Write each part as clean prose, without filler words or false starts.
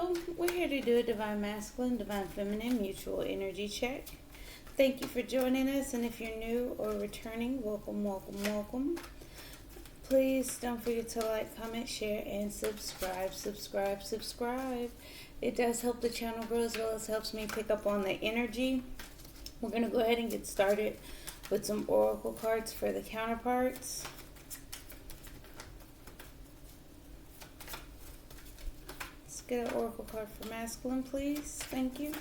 So, we're here to do a Divine Masculine, Divine Feminine mutual energy check. Thank you for joining us, and if you're new or returning, welcome, welcome, welcome. Please don't forget to like, comment, share, and subscribe. It does help the channel grow as well as helps me pick up on the energy. We're going to go ahead and get started with some oracle cards for the counterparts. Let's get an oracle card for masculine, please. Thank you.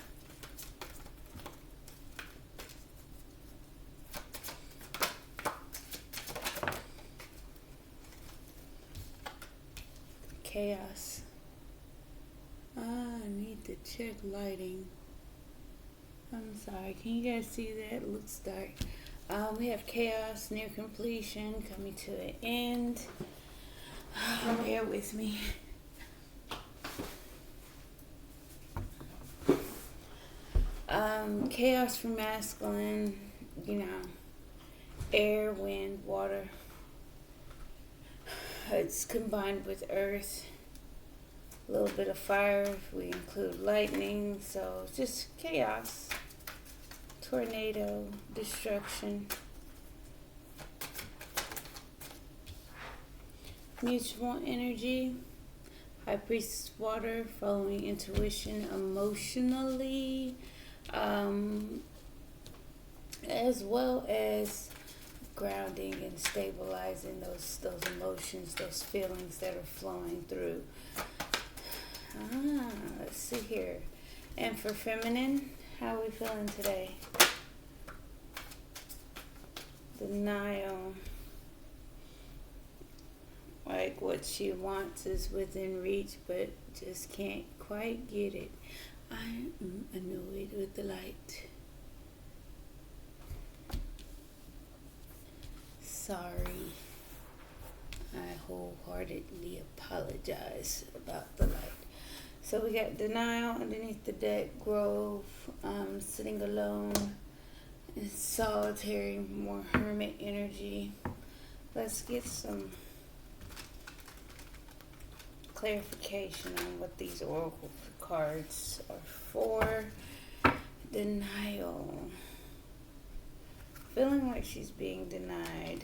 Chaos. I need to check lighting. I'm sorry. Can you guys see that? It looks dark. We have chaos, near completion, coming to an end. Bear with me. Chaos for masculine, air, wind, water. It's combined with earth. A little bit of fire if we include lightning. So just chaos, tornado, destruction. Mutual energy. High Priestess water, following intuition emotionally, as well as grounding and stabilizing those emotions, those feelings that are flowing through. Let's see here. And for feminine, how are we feeling today? Denial. Like what she wants is within reach, but just can't quite get it. I am annoyed with the light. Sorry. I wholeheartedly apologize about the light. So we got denial underneath the deck, grove, sitting alone, and solitary, more hermit energy. Let's get some clarification on what these oracle cards are for. Denial. Feeling like she's being denied.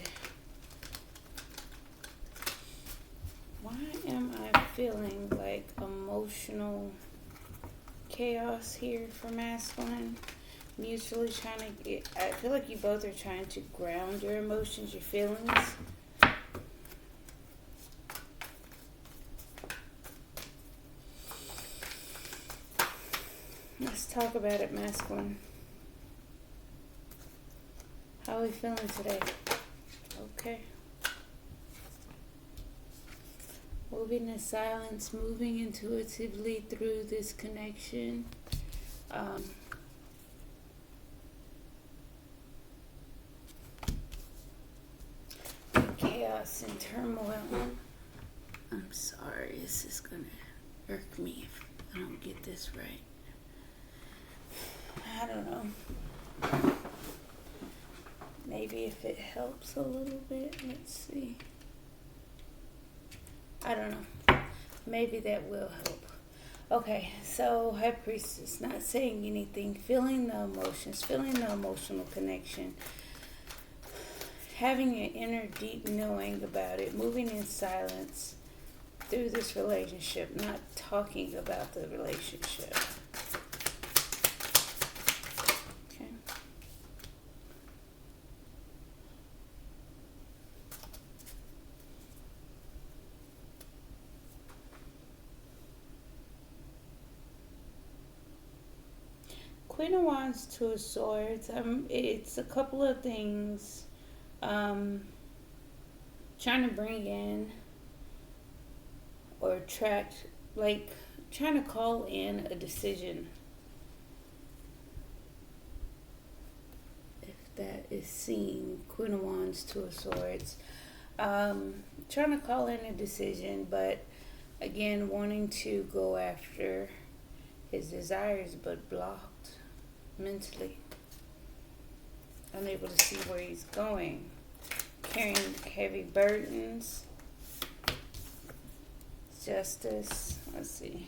Why am I feeling like emotional chaos here for masculine? Mutually trying to get, I feel like you both are trying to ground your emotions, your feelings. Let's talk about it, masculine. How are we feeling today? Okay. Moving in silence, moving intuitively through this connection. Chaos and turmoil. I'm sorry, this is gonna irk me if I don't get this right. I don't know. Maybe if it helps a little bit. Let's see. I don't know. Maybe that will help. Okay, so High Priestess, not saying anything, feeling the emotions, feeling the emotional connection, having an inner deep knowing about it, moving in silence through this relationship, not talking about the relationship. Okay. Queen of Wands, Two of Swords. It's a couple of things. Trying to bring in or attract, like trying to call in a decision. If that is seen, Queen of Wands, Two of Swords. Trying to call in a decision, but again, wanting to go after his desires, but blocked mentally. Unable to see where he's going. Carrying heavy burdens. Justice. Let's see.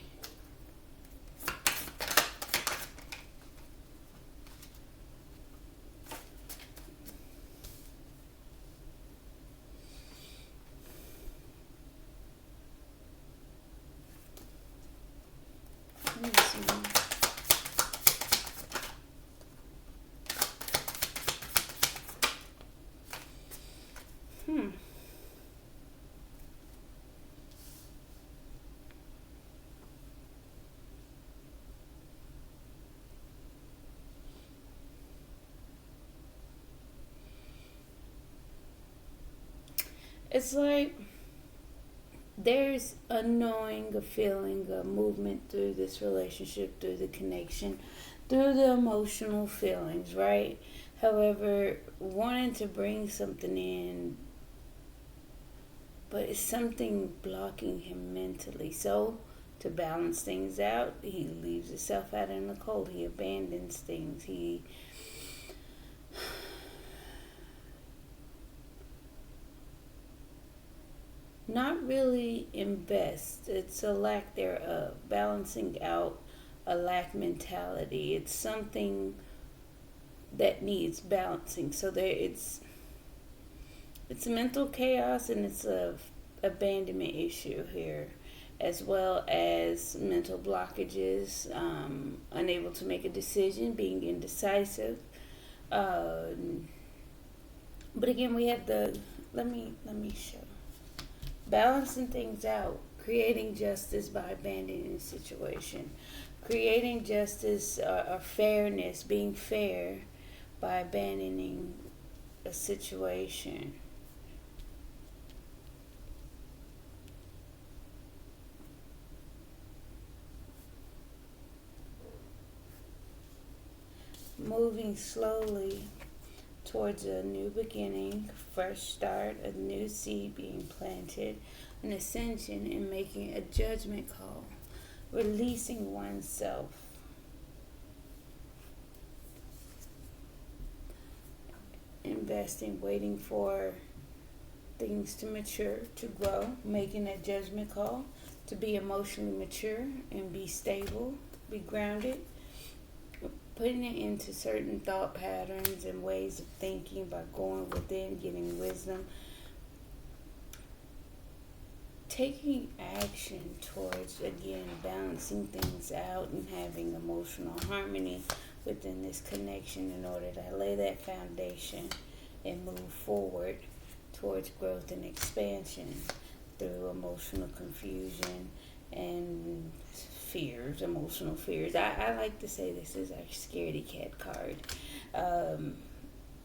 it's like there's a knowing, a feeling, a movement through this relationship, through the connection, through the emotional feelings, right? However, wanting to bring something in, but it's something blocking him mentally. So, to balance things out, he leaves himself out in the cold. He abandons things. He not really invest. It's a lack thereof. Balancing out a lack mentality. It's something that needs balancing. So it's mental chaos, and it's a abandonment issue here, as well as mental blockages, unable to make a decision, being indecisive. Uh, but again, we have the let me show balancing things out, creating justice by abandoning the situation, creating justice or fairness, being fair by abandoning a situation. Moving slowly towards a new beginning, fresh start, a new seed being planted, an ascension, and making a judgment call, releasing oneself, investing, waiting for things to mature, to grow, making a judgment call, to be emotionally mature and be stable, be grounded, putting it into certain thought patterns and ways of thinking by going within, getting wisdom, taking action towards, again, balancing things out and having emotional harmony within this connection in order to lay that foundation and move forward towards growth and expansion through emotional confusion and emotional fears. I like to say this is our scaredy cat card.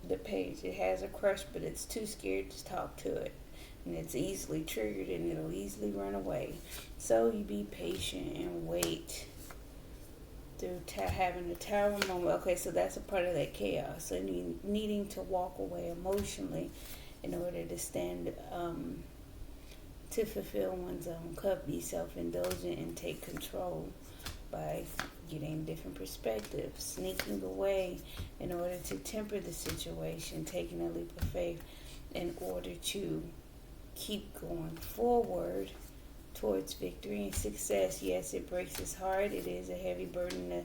The page, it has a crush, but it's too scared to talk to it. And it's easily triggered and it'll easily run away. So you be patient and wait through having a tower moment. Okay, so that's a part of that chaos. So needing to walk away emotionally in order to stand to fulfill one's own cup, be self-indulgent, and take control by getting different perspectives, sneaking away in order to temper the situation, taking a leap of faith in order to keep going forward towards victory and success. Yes, it breaks his heart. It is a heavy burden to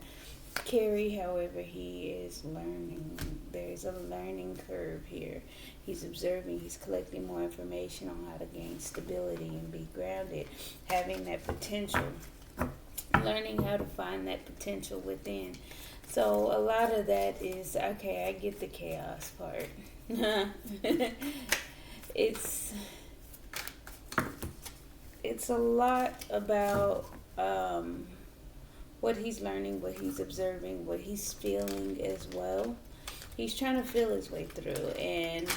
carry. However, he is learning. There's a learning curve here. He's observing. He's collecting more information on how to gain stability and be grounded, having that potential, learning how to find that potential within. So a lot of that is, okay, I get the chaos part. It's a lot about what he's learning, what he's observing, what he's feeling as well. He's trying to feel his way through, and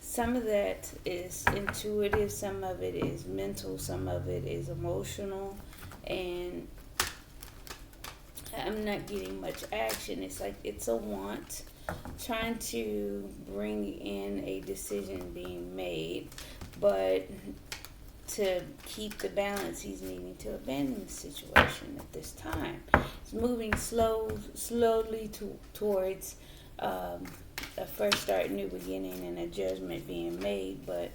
some of that is intuitive, some of it is mental, some of it is emotional, and I'm not getting much action. It's like it's a want, trying to bring in a decision being made, but to keep the balance, he's needing to abandon the situation at this time. He's moving slowly towards a fresh start, new beginning, and a judgment being made. But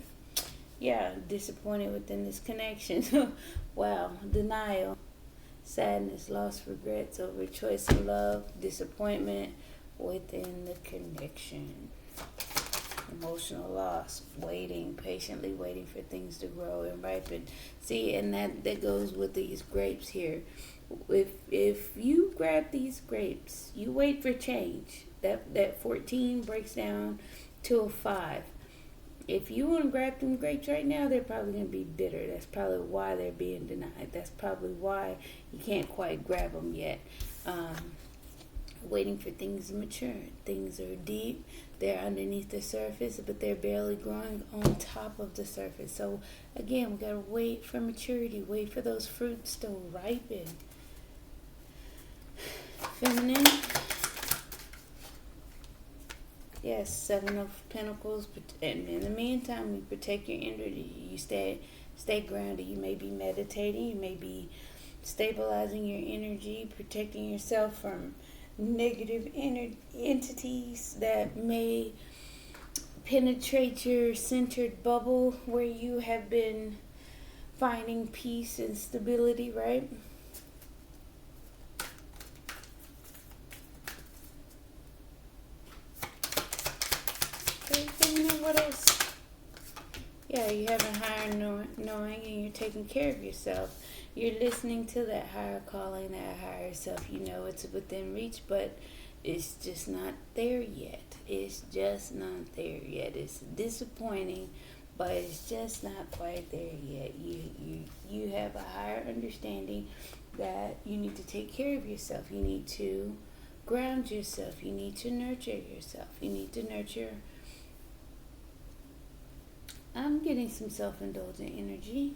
yeah, disappointed within this connection. Wow, denial, sadness, loss, regrets over choice of love, disappointment within the connection. Emotional loss, patiently waiting for things to grow and ripen. See, and that goes with these grapes here. If you grab these grapes, you wait for change. That 14 breaks down to a 5. If you want to grab them grapes right now, they're probably going to be bitter. That's probably why they're being denied. That's probably why you can't quite grab them yet. waiting for things to mature. Things are deep, they're underneath the surface, but they're barely growing on top of the surface. So again, we gotta wait for maturity, wait for those fruits to ripen. Feminine, yes, Seven of Pentacles, and in the meantime, you protect your energy. You stay grounded. You may be meditating, you may be stabilizing your energy, protecting yourself from negative entities that may penetrate your centered bubble where you have been finding peace and stability, right? Okay, what else? Yeah, you have a higher knowing and you're taking care of yourself. You're listening to that higher calling, that higher self. You know it's within reach, but it's just not there yet. It's just not there yet. It's disappointing, but it's just not quite there yet. You have a higher understanding that you need to take care of yourself. You need to ground yourself. You need to nurture yourself. You need to nurture. I'm getting some self-indulgent energy.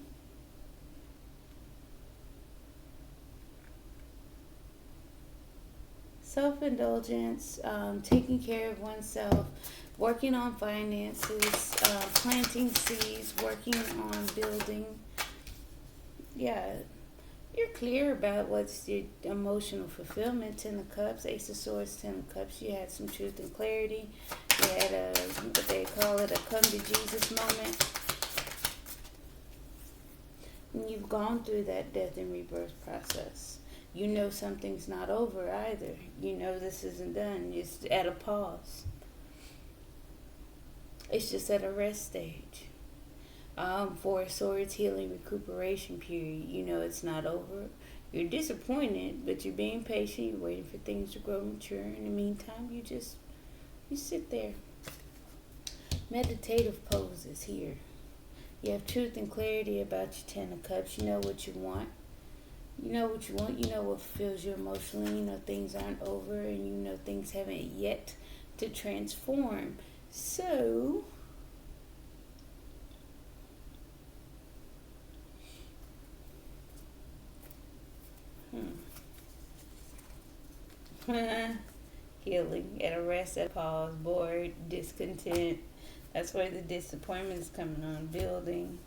Self-indulgence, taking care of oneself, working on finances, planting seeds, working on building. Yeah, you're clear about what's your emotional fulfillment. Ten of Cups, Ace of Swords, Ten of Cups. You had some truth and clarity. You had what they call it, a come to Jesus moment. And you've gone through that death and rebirth process. You know something's not over either. You know this isn't done. It's at a pause. It's just at a rest stage. Four of Swords, healing, recuperation period. You know it's not over. You're disappointed, but you're being patient. You're waiting for things to grow mature. In the meantime, you sit there. Meditative poses here. You have truth and clarity about your Ten of Cups. You know what you want. You know what you want. You know what fulfills you emotionally. You know things aren't over, and you know things haven't yet to transform. So, healing, at a rest, at a pause, bored, discontent. That's where the disappointment is coming on. Building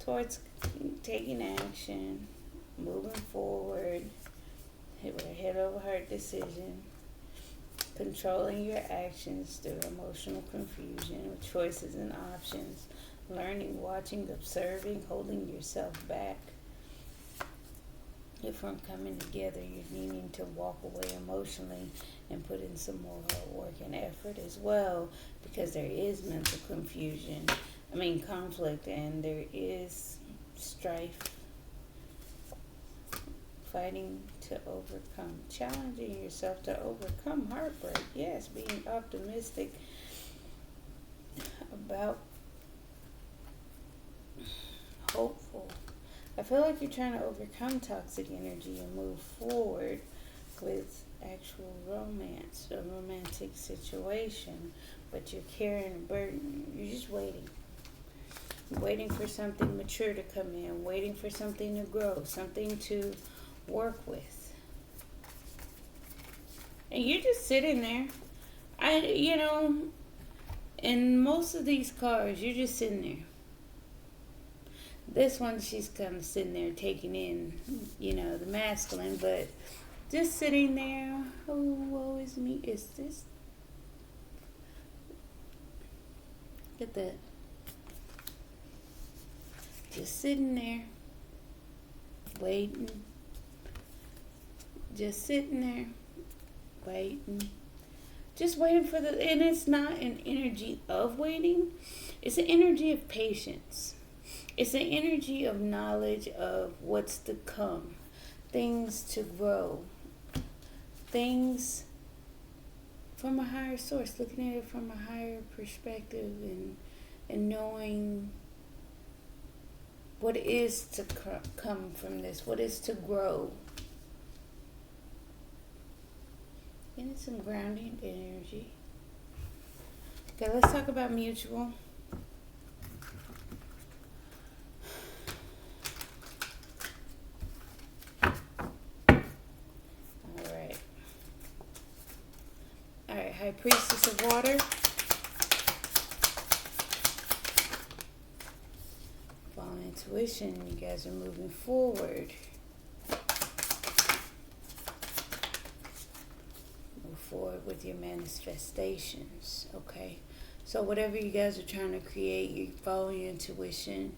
towards taking action, moving forward, with a head over heart decision, controlling your actions through emotional confusion with choices and options, learning, watching, observing, holding yourself back. If from coming together, you're needing to walk away emotionally and put in some more hard work and effort as well, because there is mental conflict, and there is strife, fighting to overcome, challenging yourself to overcome heartbreak. Yes, being optimistic about, hopeful. I feel like you're trying to overcome toxic energy and move forward with actual romance, a romantic situation, but you're carrying a burden. You're just waiting. You're waiting for something mature to come in, waiting for something to grow, something to work with. And you're just sitting there. In most of these cards, you're just sitting there. This one, she's kind of sitting there taking in, the masculine, but just sitting there. Oh, woe is me. Is this? Look at that. Just sitting there, waiting. Just sitting there, waiting. Just waiting for and it's not an energy of waiting. It's an energy of patience. It's an energy of knowledge of what's to come, things to grow, things from a higher source, looking at it from a higher perspective, and knowing what is to come from this, what is to grow. Getting some grounding energy. Okay, let's talk about mutual. Alright, High Priestess of Water. Follow intuition. You guys are moving forward. Move forward with your manifestations. Okay. So whatever you guys are trying to create, you follow your intuition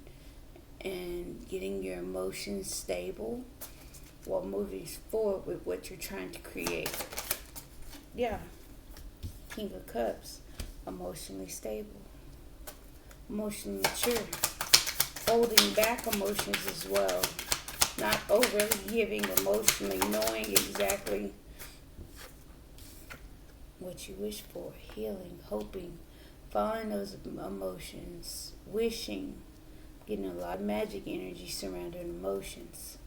and getting your emotions stable while moving forward with what you're trying to create. Yeah. King of Cups. Emotionally stable. Emotionally mature. Holding back emotions as well. Not overly giving emotionally, knowing exactly what you wish for. Healing, hoping, following those emotions, wishing, getting a lot of magic energy surrounding emotions.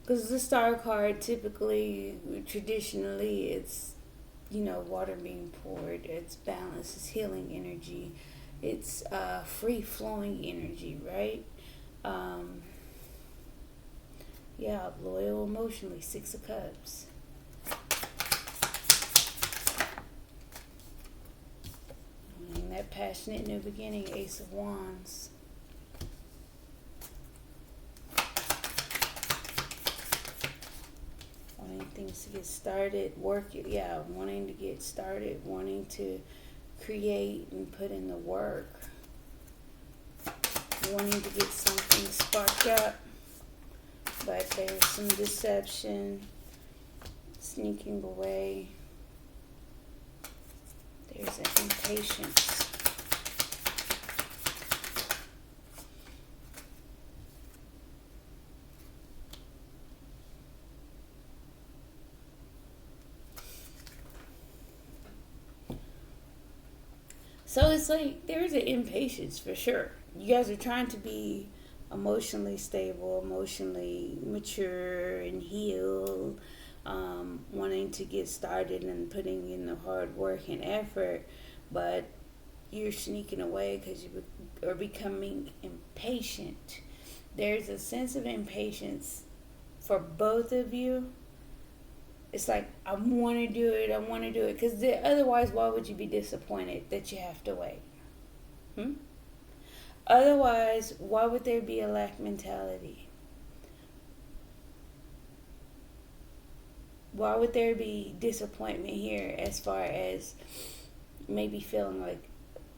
Because the Star card, typically, traditionally, it's, water being poured. It's balance. It's healing energy. It's free-flowing energy, right? Yeah, loyal emotionally. 6 of Cups. And that passionate new beginning. Ace of Wands. Wanting things to get started, wanting to get started, wanting to create and put in the work, wanting to get something sparked up, but there's some deception, sneaking away. There's an impatience. So it's like there's an impatience for sure. You guys are trying to be emotionally stable, emotionally mature and healed, wanting to get started and putting in the hard work and effort, but you're sneaking away because you are becoming impatient. There's a sense of impatience for both of you. It's like, I want to do it, because otherwise, why would you be disappointed that you have to wait? Otherwise, why would there be a lack mentality? Why would there be disappointment here as far as maybe feeling like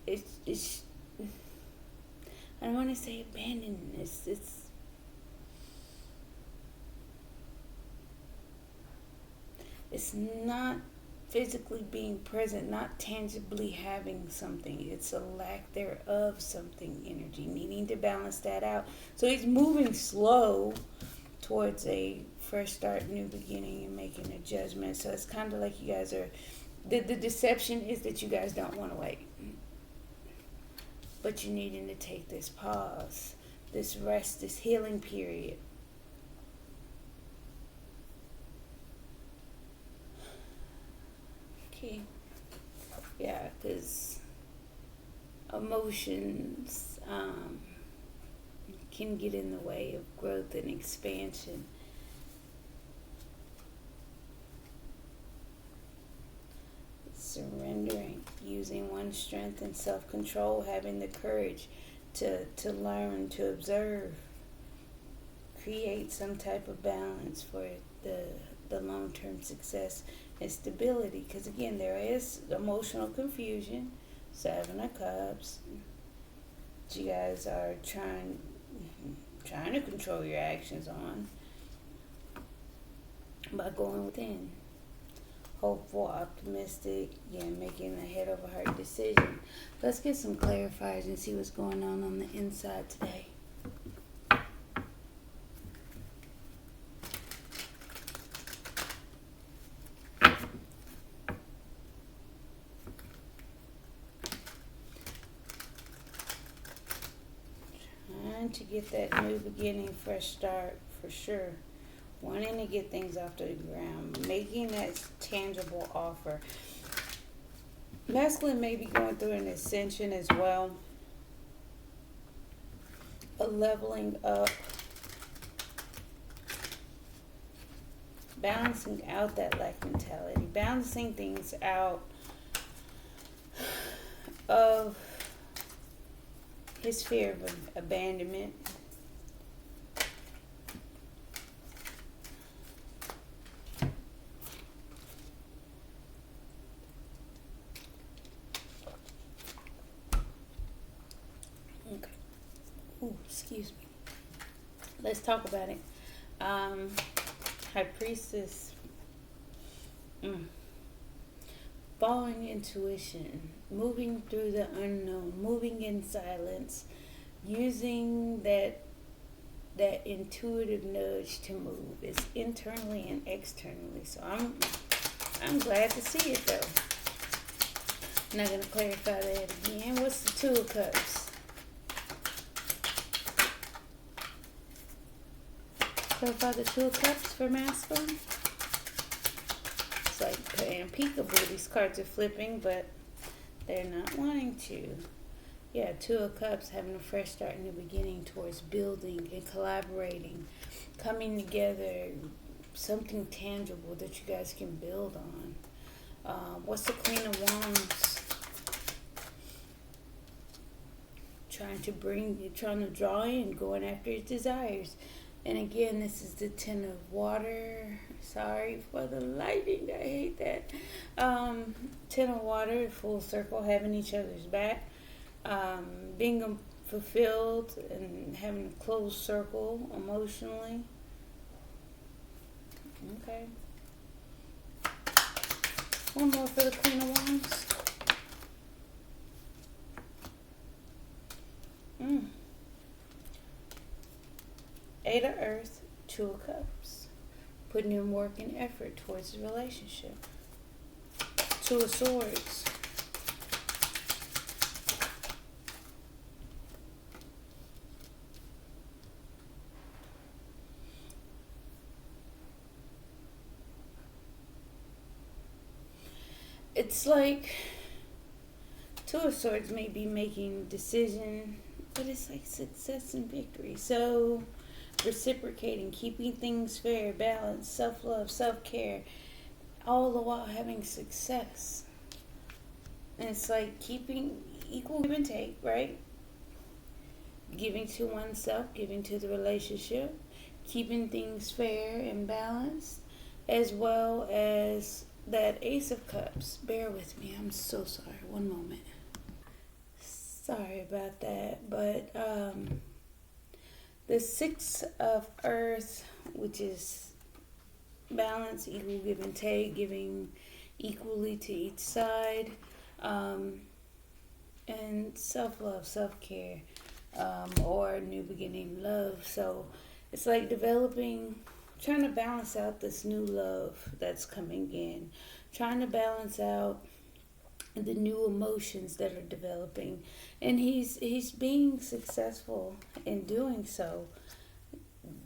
it's I don't want to say abandonment. It's not physically being present, not tangibly having something. It's a lack thereof something energy, needing to balance that out. So he's moving slow towards a fresh start, new beginning, and making a judgment. So it's kind of like you guys are, the deception is that you guys don't want to wait. But you're needing to take this pause, this rest, this healing period. Okay. Yeah, because emotions can get in the way of growth and expansion. Surrendering, using one's strength and self-control, having the courage to learn, to observe, create some type of balance for the long-term success and stability. Because again, there is emotional confusion. 7 of Cups. You guys are trying to control your actions on by going within. Hopeful, optimistic, making a head over heart decision. Let's get some clarifiers and see what's going on the inside today. Trying to get that new beginning, fresh start for sure. wanting to get things off the ground, making that tangible offer. Masculine may be going through an ascension as well, a leveling up, balancing out that lack mentality, balancing things out of his fear of abandonment. Okay. Ooh, excuse me. Let's talk about it. High Priestess. Following intuition, moving through the unknown, moving in silence, using that intuitive nudge to move. It's internally and externally. So I'm glad to see it though. I'm not gonna clarify that again. What's the Two of Cups? Clarify the Two of Cups for masculine. It's like and peekaboo. These cards are flipping, but they're not wanting to. Yeah, Two of Cups, having a fresh start in the beginning towards building and collaborating, coming together, something tangible that you guys can build on. What's the Queen of Wands? Trying to draw in, going after his desires. And again, this is the Ten of Water. Sorry for the lighting, I hate that. Ten of Water, full circle, having each other's back. Being fulfilled and having a closed circle emotionally. Okay. One more for the Queen of Wands. Eight of Earth, Two of Cups. Putting in work and effort towards the relationship. Two of Swords. It's like Two of Swords may be making a decision, but it's like success and victory. So reciprocating, keeping things fair, balanced, self-love, self-care, all the while having success. And it's like keeping equal give and take, right? Giving to oneself, giving to the relationship, keeping things fair and balanced, as well as that Ace of Cups. Bear with me, I'm so sorry. One moment. Sorry about that, but the Six of Earth, which is balance, equal give and take, giving equally to each side, and self-love, self-care, or new beginning love. So it's like trying to balance out this new love that's coming in, trying to balance out the new emotions that are developing, and he's being successful in doing so.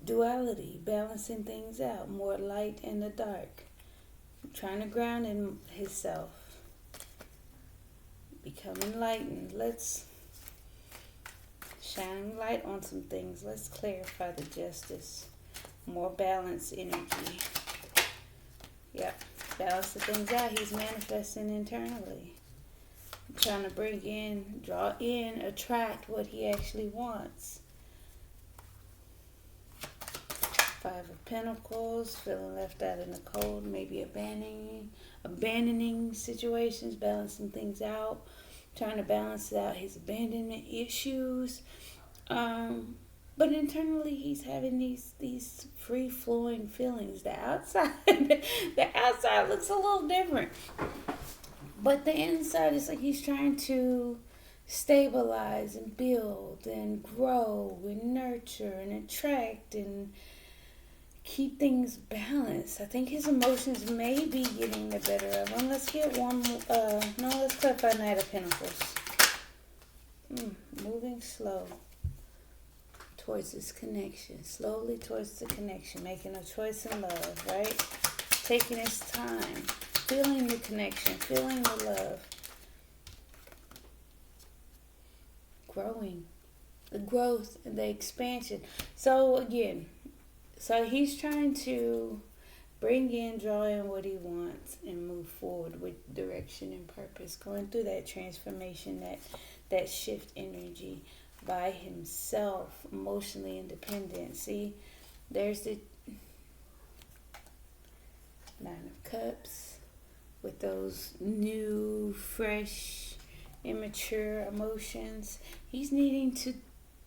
Duality, balancing things out, more light in the dark, trying to ground in himself, become enlightened. Let's shine light on some things. Let's clarify the Justice, more balanced energy. Yep, balance the things out. He's manifesting internally, trying to bring in, draw in, attract what he actually wants. Five of Pentacles, feeling left out in the cold, maybe abandoning situations, balancing things out, trying to balance out his abandonment issues. But internally, he's having these free-flowing feelings. The outside looks a little different, but the inside is like he's trying to stabilize and build and grow and nurture and attract and keep things balanced. I think his emotions may be getting the better of him. Let's get one. Let's clarify Knight of Pentacles. Moving slow towards this connection, slowly towards the connection, making a choice in love, right? Taking his time, feeling the connection, feeling the love, growing, the growth, and the expansion. So again, he's trying to bring in, draw in what he wants, and move forward with direction and purpose, going through that transformation, that shift energy by himself, emotionally independent. See, there's the Nine of Cups with those new, fresh, immature emotions. He's needing to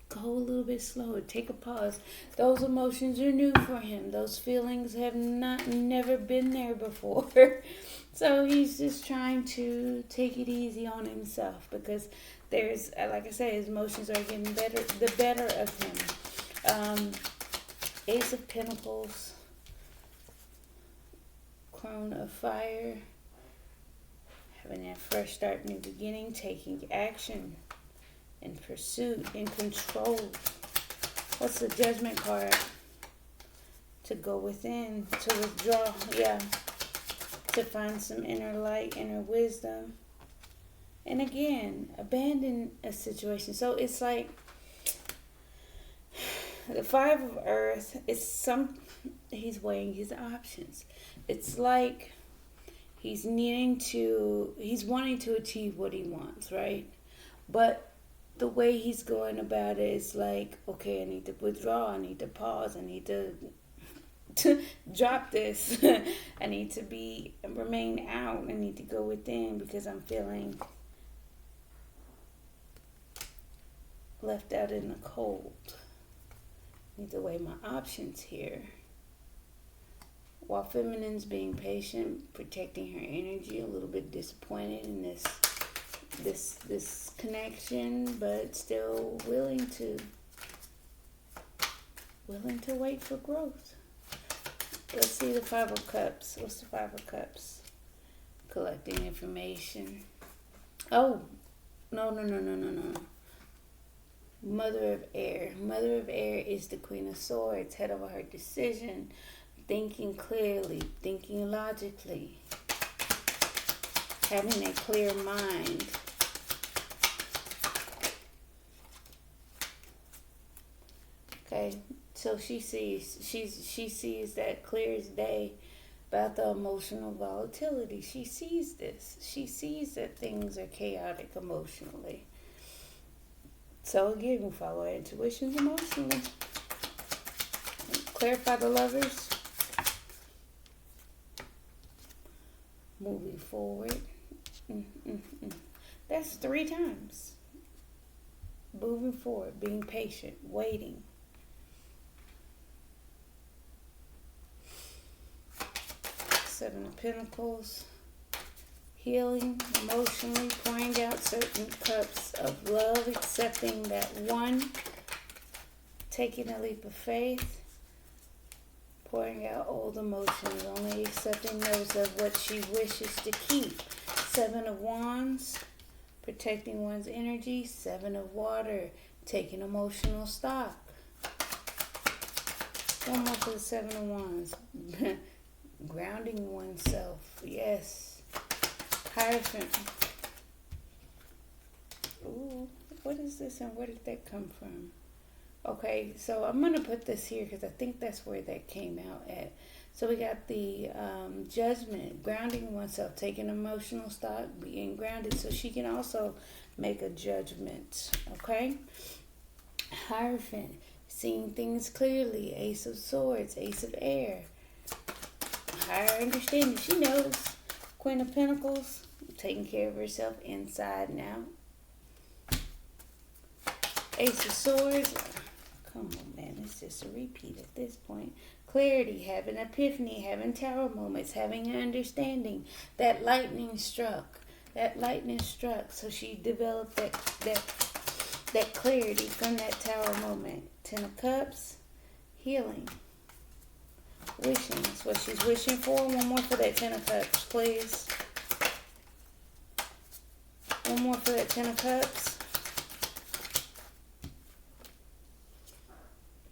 go a little bit slower, take a pause. Those emotions are new for him. Those feelings have never been there before. So he's just trying to take it easy on himself, because there's, like I said, his emotions are getting the better of him. Ace of Pentacles, Crown of Fire, having that fresh start, new beginning, taking action, in pursuit, in control. What's the Judgment card? To go within, to withdraw, to find some inner light, inner wisdom. And again, abandon a situation. So it's like the Five of Earth, he's weighing his options. It's like he's wanting to achieve what he wants, right? But the way he's going about it is like, okay, I need to withdraw, I need to pause, I need to drop this. I need to remain out, I need to go within, because I'm feeling left out in the cold. I need to weigh my options here. While feminine's being patient, protecting her energy, a little bit disappointed in this connection, but still willing to wait for growth. Let's see the Five of Cups. What's the Five of Cups? Collecting information. Oh, no. Mother of Air. Mother of Air is the Queen of Swords, head over her decision, thinking clearly, thinking logically, having a clear mind. Okay, so she sees that clear as day about the emotional volatility. She sees this. She sees that things are chaotic emotionally. So again, we follow our intuitions emotionally. Clarify the Lovers. Moving forward. That's 3 times. Moving forward, being patient, waiting. Seven of Pentacles. Healing emotionally, pouring out certain cups of love, accepting that one, taking a leap of faith, pouring out old emotions, only accepting those of what she wishes to keep. Seven of Wands, protecting one's energy. Seven of Water, taking emotional stock. One more for the Seven of Wands. Grounding oneself, yes. Hierophant. Ooh, what is this and where did that come from? Okay, so I'm going to put this here because I think that's where that came out at. So we got the Judgment, grounding oneself, taking emotional stock, being grounded, so she can also make a judgment, okay? Hierophant, seeing things clearly. Ace of Swords, Ace of Air. Higher understanding, she knows. Queen of Pentacles, taking care of herself inside and out. Ace of Swords. Come on, man. It's just a repeat at this point. Clarity, having epiphany, having tower moments, having an understanding. That lightning struck. So she developed that clarity from that tower moment. Ten of Cups, healing. Wishing. That's what she's wishing for. One more for that Ten of Cups, please. One more for that Ten of Cups.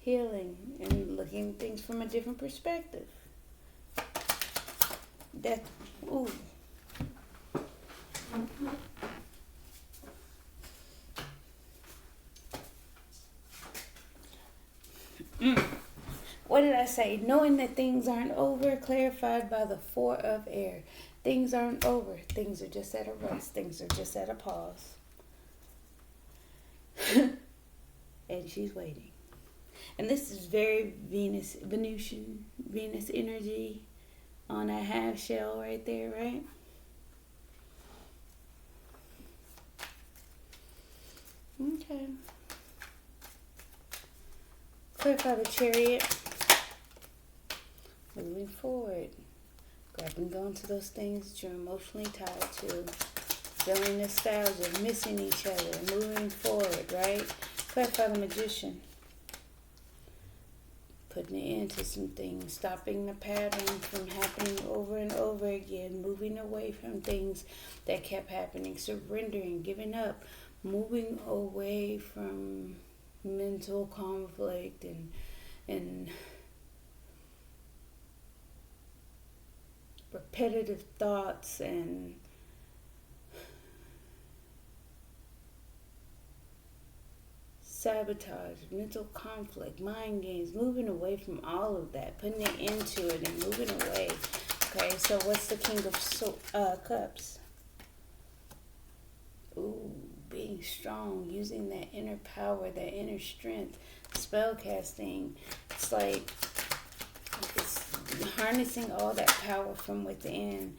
healing, and looking at things from a different perspective. That, ooh. What did I say? Knowing that things aren't over, clarified by the 4 of air. Things aren't over. Things are just at a rest. Things are just at a pause. And she's waiting. And this is very Venusian, Venus energy on that half shell right there, right? Okay. Clarify the Chariot. Moving forward. Grabbing onto those things that you're emotionally tied to. Feeling nostalgia, missing each other, moving forward, right? Clarify the Magician. Putting an end to some things, stopping the pattern from happening over and over again, moving away from things that kept happening, surrendering, giving up, moving away from mental conflict and repetitive thoughts and sabotage, mental conflict, mind games, moving away from all of that, putting it into it and moving away. Okay, so what's the King of Cups? Ooh, being strong, using that inner power, that inner strength, spell casting. It's like it's harnessing all that power from within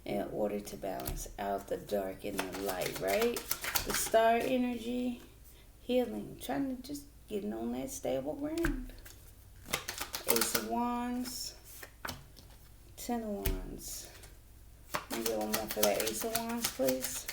in order to balance out the dark and the light, right? The star energy, healing, trying to just getting on that stable ground. Ace of Wands, 10 of Wands. Let me get one more for that Ace of Wands, please.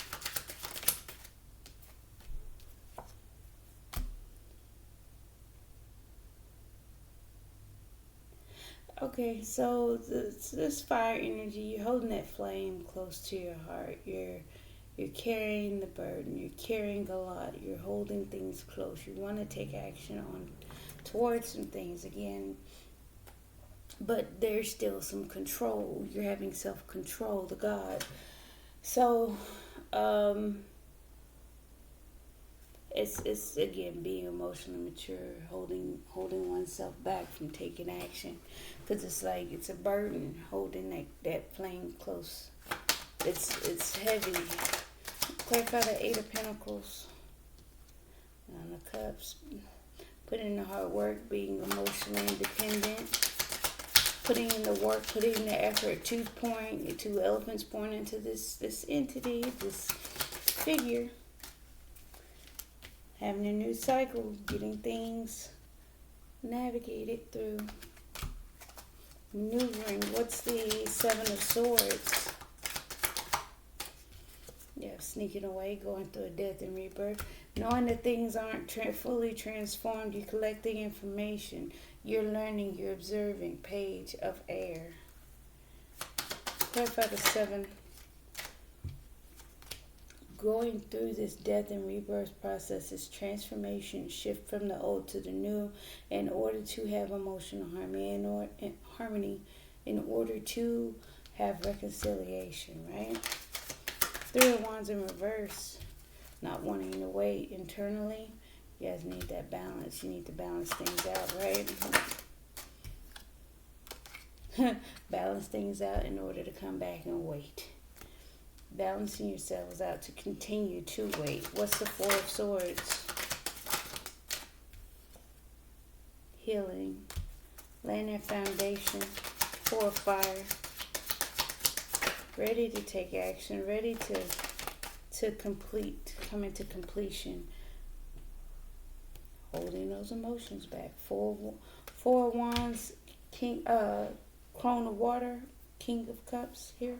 Okay, so this fire energy, you're holding that flame close to your heart. You're carrying the burden. You're carrying a lot. You're holding things close. You want to take action on towards some things again, but there's still some control. You're having self-control, the God. So, it's again being emotionally mature, holding oneself back from taking action, because it's like it's a burden holding that flame close. It's heavy. Clarify the 8 of Pentacles and the Cups. Putting in the hard work, being emotionally independent, putting in the work, putting in the effort. 2 elephants pouring into this entity, this figure. Having a new cycle, getting things navigated through. Maneuvering. What's the 7 of Swords? Yeah, sneaking away, going through a death and rebirth. Knowing that things aren't fully transformed, you're collecting information. You're learning, you're observing. Page of Air. Clarify the 7. Going through this death and rebirth process is transformation, shift from the old to the new in order to have emotional harmony, in order to have reconciliation, right? 3 of Wands in reverse, not wanting to wait internally. You guys need that balance. You need to balance things out, right? Balance things out in order to come back and wait. Balancing yourselves out to continue to wait. What's the 4 of Swords? Healing. Laying their foundation. 4 of Fire. Ready to take action. Ready to complete. Come into completion. Holding those emotions back. 4 of Wands. Crone of Water. King of Cups here.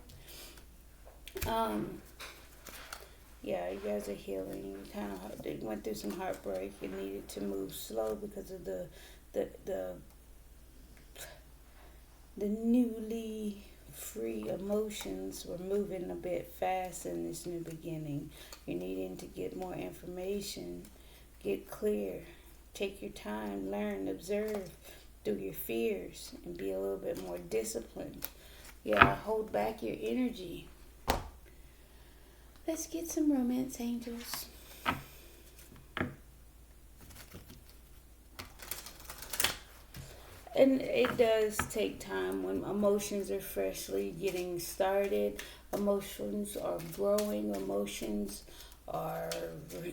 Yeah, you guys are healing. You kind of went through some heartbreak and needed to move slow because of the newly free emotions were moving a bit fast in this new beginning. You're needing to get more information, get clear, Take your time, learn, observe through your fears, and be a little bit more disciplined. Yeah, hold back your energy. Let's get some romance, angels. And it does take time when emotions are freshly getting started. Emotions are growing. Emotions are,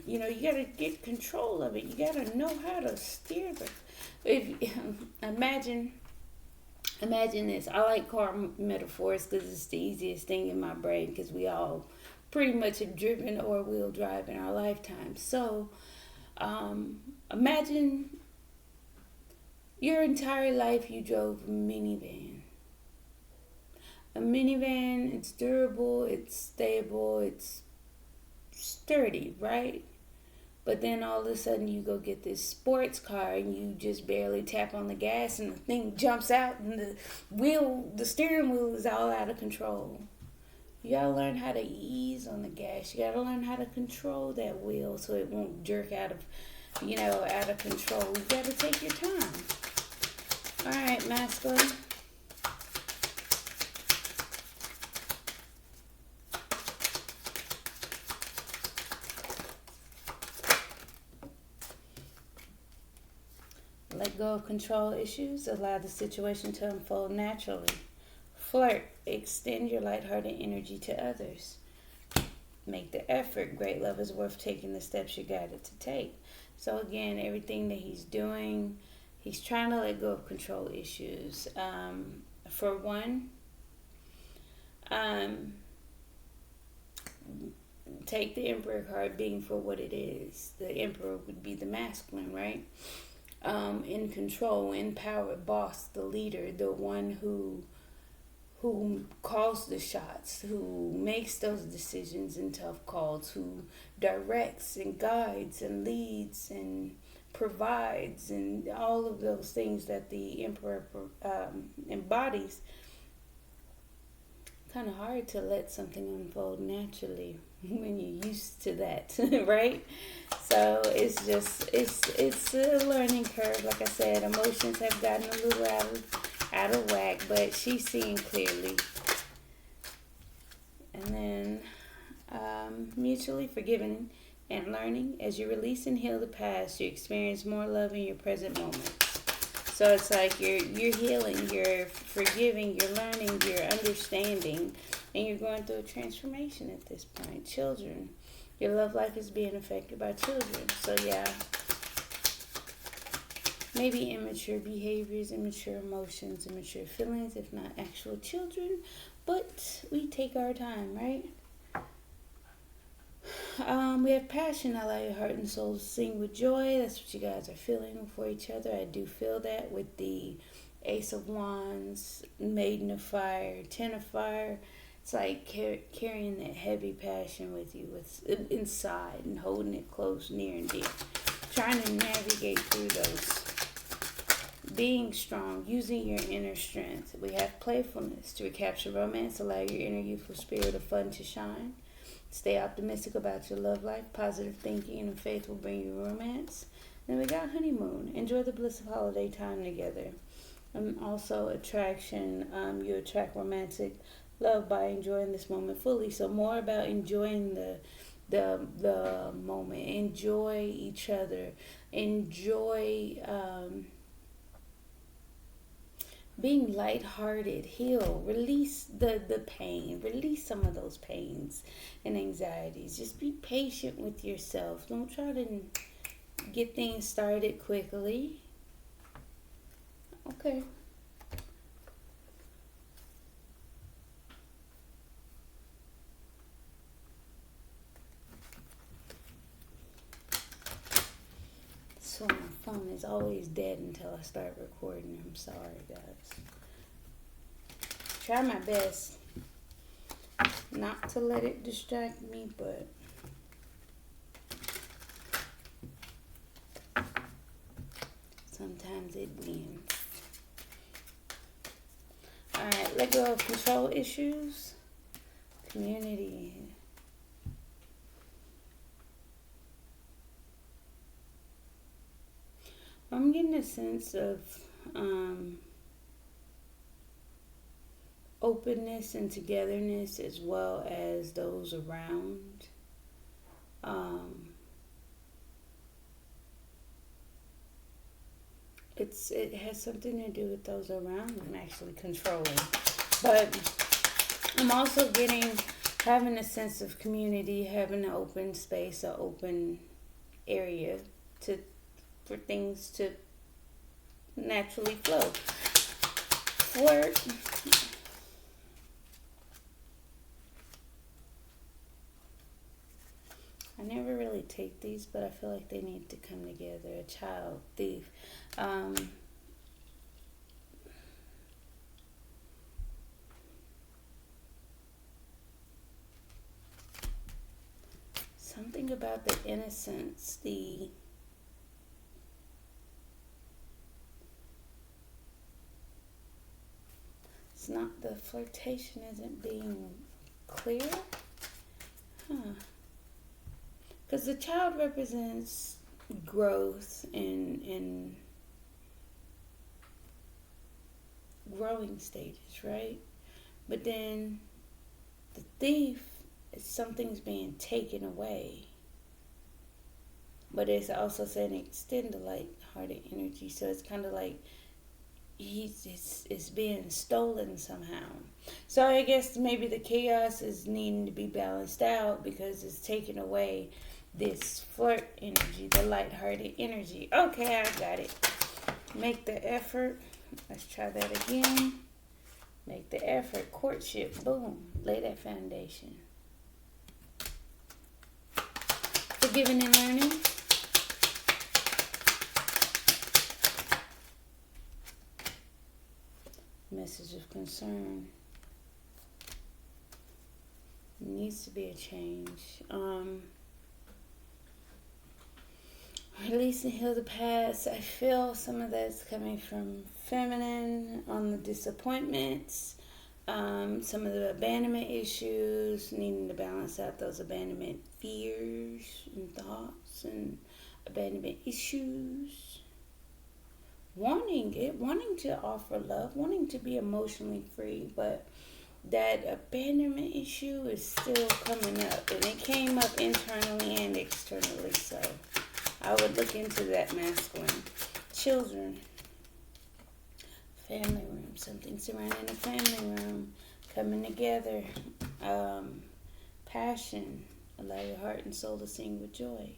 you got to get control of it. You got to know how to steer them. If imagine this. I like car metaphors because it's the easiest thing in my brain, because we all pretty much have driven or wheel drive in our lifetime. So imagine your entire life you drove a minivan. A minivan, it's durable, it's stable, it's sturdy, right? But then all of a sudden you go get this sports car and you just barely tap on the gas and the thing jumps out and the steering wheel is all out of control. You gotta learn how to ease on the gas. You gotta learn how to control that wheel so it won't jerk out of control. You gotta take your time. All right, masculine. Let go of control issues. Allow the situation to unfold naturally. Flirt. Extend your lighthearted energy to others. Make the effort. Great love is worth taking the steps you're guided to take. So again, everything that he's doing, he's trying to let go of control issues. For one, take the Emperor card being for what it is. The Emperor would be the masculine, right? In control, in power, boss, the leader, the one who calls the shots, who makes those decisions and tough calls, who directs and guides and leads and provides, and all of those things that the Emperor embodies. Kind of hard to let something unfold naturally when you're used to that, right? So it's a learning curve. Like I said, emotions have gotten a little out of whack, but she's seeing clearly. And then mutually forgiving and learning. As you release and heal the past, you experience more love in your present moments. So it's like you're healing, you're forgiving, you're learning, you're understanding, and you're going through a transformation at this point. Children, your love life is being affected by children. So yeah, maybe immature behaviors, immature emotions, immature feelings, if not actual children. But we take our time, right? We have passion. Allow your heart and soul to sing with joy. That's what you guys are feeling for each other. I do feel that with the Ace of Wands, Maiden of Fire, Ten of Fire. It's like carrying that heavy passion with you, inside, and holding it close, near and dear. Trying to navigate through those. Being strong, using your inner strength. We have playfulness. To recapture romance, allow your inner youthful spirit of fun to shine. Stay optimistic about your love life. Positive thinking and faith will bring you romance. Then we got honeymoon. Enjoy the bliss of holiday time together. And also attraction. You attract romantic love by enjoying this moment fully. So more about enjoying the moment. Enjoy each other. Enjoy being lighthearted, heal, release the pain, release some of those pains and anxieties. Just be patient with yourself. Don't try to get things started quickly. Okay. So my phone is always dead until I start recording. I'm sorry, guys. Try my best not to let it distract me, but sometimes it wins. Alright, let go of control issues. Community. I'm getting a sense of openness and togetherness as well as those around. Um, it has something to do with those around I'm actually controlling. But I'm also having a sense of community, having an open space, an open area to for things to naturally flow. Flirt. I never really take these, but I feel like they need to come together. A child thief. Um, Something about the innocence, it's not the flirtation isn't being clear, huh? Because the child represents growth and growing stages, right? But then the thief is something's being taken away. But it's also saying extend the light-hearted energy, so it's kind of like it's being stolen somehow. So I guess maybe the chaos is needing to be balanced out because it's taking away this flirt energy, the light-hearted energy. Okay, I got it. Make the effort. Let's try that again. Make the effort. Courtship. Boom. Lay that foundation. Forgiving and learning. Message of concern. Needs to be a change. Release and heal the past. I feel some of that's coming from feminine on the disappointments. Some of the abandonment issues, needing to balance out those abandonment fears and thoughts and abandonment issues. Wanting to offer love, wanting to be emotionally free, but that abandonment issue is still coming up, and it came up internally and externally, so I would look into that masculine. Children, family room, something surrounding the family room, coming together, passion, allow your heart and soul to sing with joy,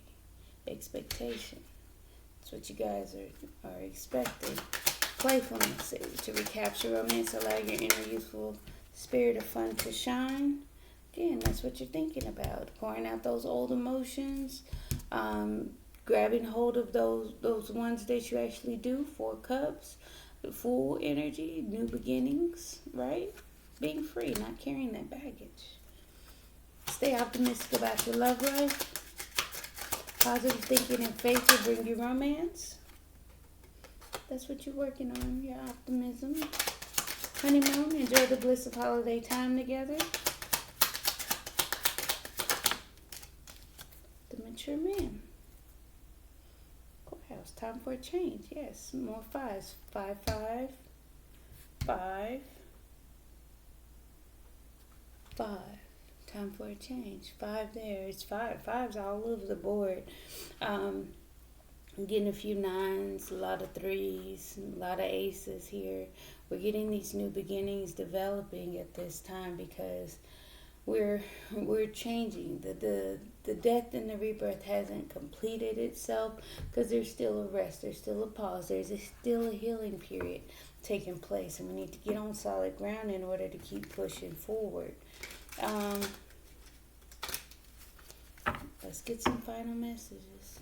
expectation. That's what you guys are expecting. Playfulness, to recapture romance, allow your inner youthful spirit of fun to shine. Again, that's what you're thinking about. Pouring out those old emotions, grabbing hold of those ones that you actually do. 4 cups, full energy, new beginnings, right? Being free, not carrying that baggage. Stay optimistic about your love life. Positive thinking and faith will bring you romance. That's what you're working on, your optimism. Honeymoon, enjoy the bliss of holiday time together. The mature man. Courthouse, time for a change. Yes, more 5s. 5, 5, 5, 5. Time for a change. 5 there. It's 5. 5's all over the board. I'm getting a few 9s, a lot of 3s, a lot of aces here. We're getting these new beginnings developing at this time because we're changing. The death and the rebirth hasn't completed itself because there's still a rest, there's still a pause, there's still a healing period taking place, and we need to get on solid ground in order to keep pushing forward. Let's get some final messages.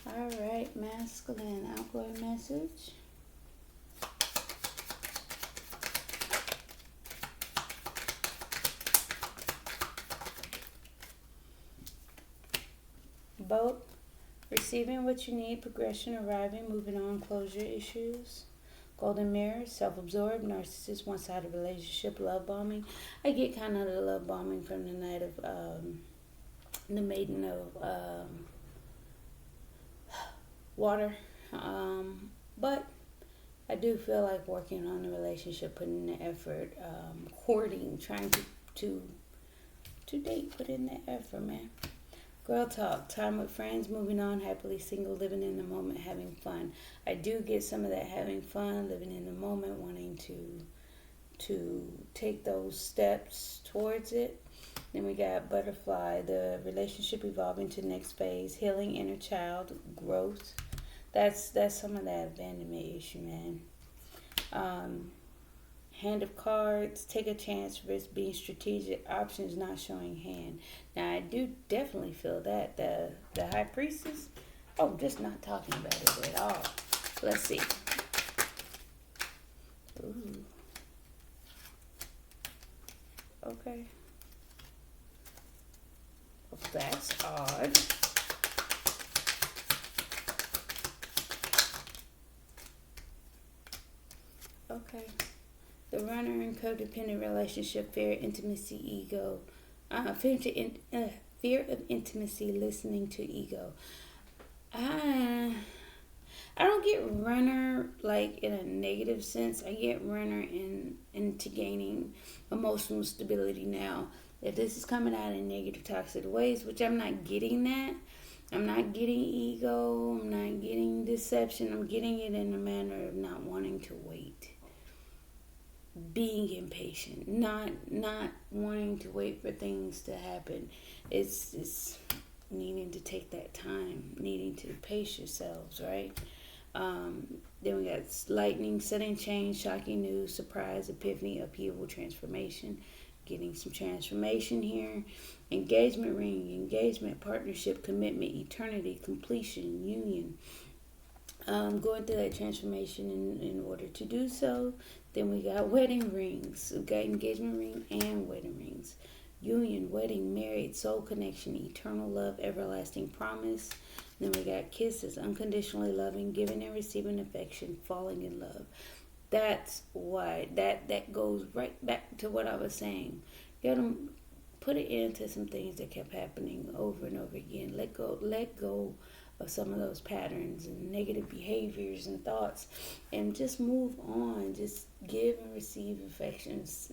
All right, masculine outgoing message. Both receiving what you need, progression, arriving, moving on, closure issues. Golden mirror, self-absorbed, narcissist, one-sided relationship, love bombing. I get kind of the love bombing from the night of the maiden of water. But I do feel like working on the relationship, putting in the effort, courting, trying to date, put in the effort, man. Girl talk, time with friends, moving on, happily single, living in the moment, having fun. I do get some of that having fun, living in the moment, wanting to take those steps towards it. Then we got butterfly, the relationship evolving to next phase, healing inner child, growth. That's some of that abandonment issue, man. Hand of cards, take a chance, risk being strategic, options not showing hand. Now I do definitely feel that the high priestess. Oh, just not talking about it at all. Let's see. Ooh. Okay. Well, that's odd. Okay. The runner in codependent relationship, fear, intimacy, ego. Fear of intimacy, listening to ego. I don't get runner like in a negative sense. I get runner into gaining emotional stability now. If this is coming out in negative, toxic ways, which I'm not getting that. I'm not getting ego. I'm not getting deception. I'm getting it in a manner of not wanting to wait, being impatient, not wanting to wait for things to happen. It's needing to take that time, needing to pace yourselves, right? Then we got lightning, sudden change, shocking news, surprise, epiphany, upheaval, transformation. Getting some transformation here. Engagement ring, engagement, partnership, commitment, eternity, completion, union. Going through that transformation in order to do so. Then we got wedding rings. We got engagement ring and wedding rings. Union, wedding, married, soul connection, eternal love, everlasting promise. Then we got kisses, unconditionally loving, giving and receiving affection, falling in love. That's why that goes right back to what I was saying. You gotta put it into some things that kept happening over and over again. Let go of some of those patterns and negative behaviors and thoughts, and just move on. Just give and receive affections.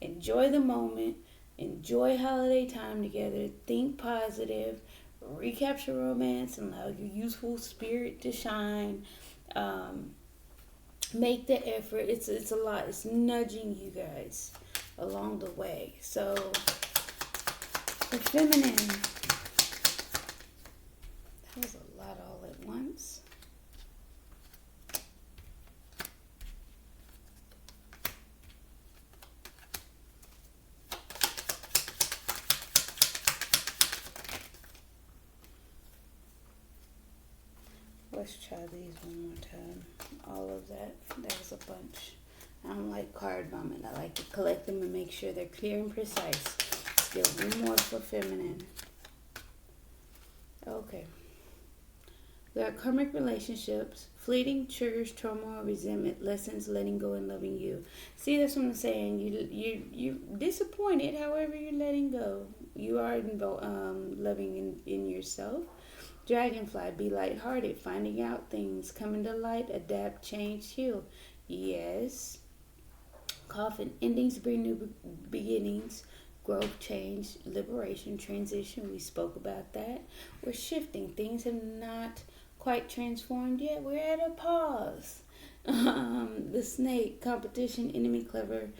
Enjoy the moment, enjoy holiday time together, think positive, recapture romance, and allow your youthful spirit to shine. Make the effort. It's a lot. It's nudging you guys along the way. So for feminine, that was a lot all at once. Let's try these one more time. All of that. That was a bunch. I don't like card bombing. I like to collect them and make sure they're clear and precise. Still one more for feminine. Okay. There are karmic relationships, fleeting triggers, turmoil, resentment, lessons, letting go, and loving you. See, that's what I'm saying. You're disappointed. However, you're letting go. You are loving in yourself. Dragonfly, be lighthearted, finding out things, coming to light, adapt, change, heal. Yes. Coffin, endings bring new beginnings, growth, change, liberation, transition. We spoke about that. We're shifting. Things have not quite transformed yet. We're at a pause. The snake, competition, enemy, clever,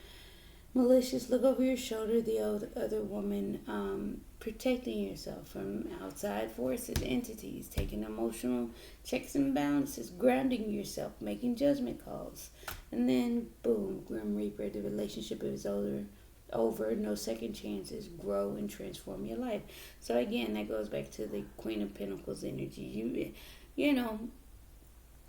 malicious, look over your shoulder, the other woman, protecting yourself from outside forces, entities, taking emotional checks and balances, grounding yourself, making judgment calls. And then, boom, Grim Reaper, the relationship is over, no second chances, grow and transform your life. So again, that goes back to the Queen of Pentacles energy. You know,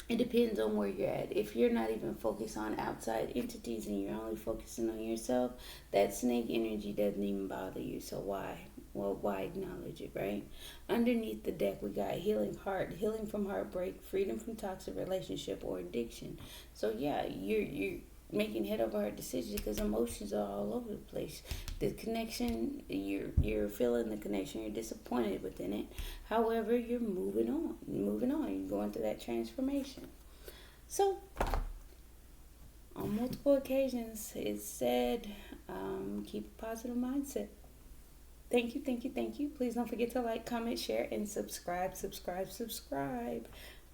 it depends on where you're at. If you're not even focused on outside entities and you're only focusing on yourself, that snake energy doesn't even bother you. So why? Well, why acknowledge it, right? Underneath the deck, we got healing heart, healing from heartbreak, freedom from toxic relationship or addiction. So yeah, you're making head over heart decisions because emotions are all over the place. The connection, you're feeling the connection. You're disappointed within it. However, you're moving on. You're going through that transformation. So on multiple occasions, it's said, keep a positive mindset. Thank you, thank you, thank you. Please don't forget to like, comment, share, and subscribe.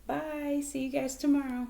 Bye. See you guys tomorrow.